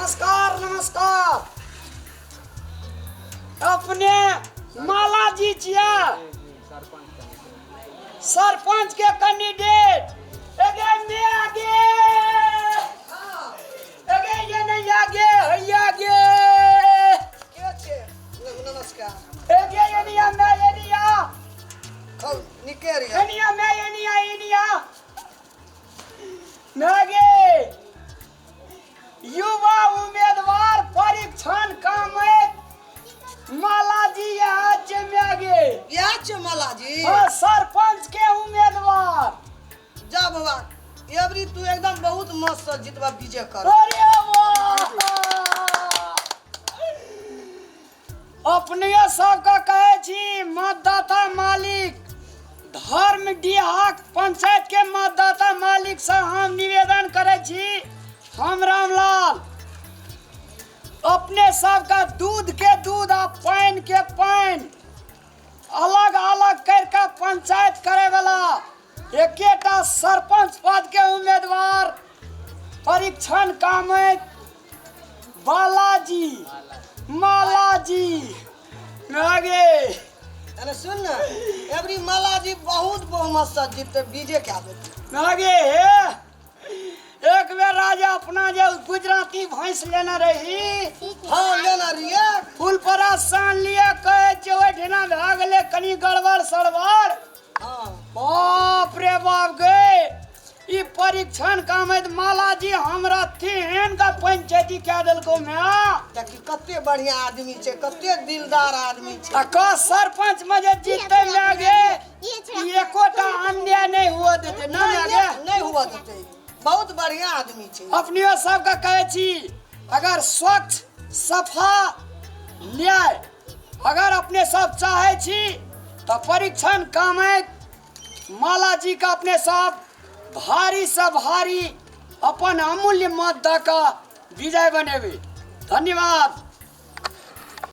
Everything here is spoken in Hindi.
नमस्कार नमस्कार। अपने माला जी छिया सरपंच के कैंडिडेट। आगे ये नहीं आगे आगे नमस्कार ये नहीं मैं ये नहीं निकेरिया मैं ये नहीं नागे युवा उम्मीदवार परीक्षण काम मालाजी आज मागे याच मला जी सरपंच के उम्मीदवार जा बाबा एवरी तू एकदम बहुत मस्त जितवा विजय कर। अरे वाह अपने सबका कहे छी मतदाता मालिक धर्म डिहाक पंचायत के मतदाता मालिक से हम निवेदन करे छी हम रामलाल अपने सबका दूध के दूध आ पानी के पानी अलग अलग करके पंचायत करे वाला एकेटा सरपंच पद के उम्मीदवार परीक्षण काम बालाजी मालाजी आगे अरे सुन ना एवरी मला जी बहुत बहुमत से जीत विजय क्या देते आगे एक बेर राजा अपना जो गुजराती भैंस लेना रही हाँ लेना रिया फूल पर सान लिए कहे चौठना भाग ले कनी गड़बड़ सड़बड़ हाँ बाप रे बाप गए ई परीक्षण का में माला जी हमरा तेहन का पंचायती कह दिलको मैं ताकि कते बढ़िया आदमी छे कते दिलदार आदमी छे का सरपंच में जे जीते लागे एकोटा अन्याय नहीं हुआ देते ना लागे नहीं हुआ देते बहुत बढ़िया आदमी छे अपनियो सब का कहे छी अगर स्वच्छ सफा न्याय अगर अपने सब चाहे छी तो परीक्षण काम माला जी का अपने सब भारी से भारी अपन अमूल्य मत द का विजय बनेबे। धन्यवाद।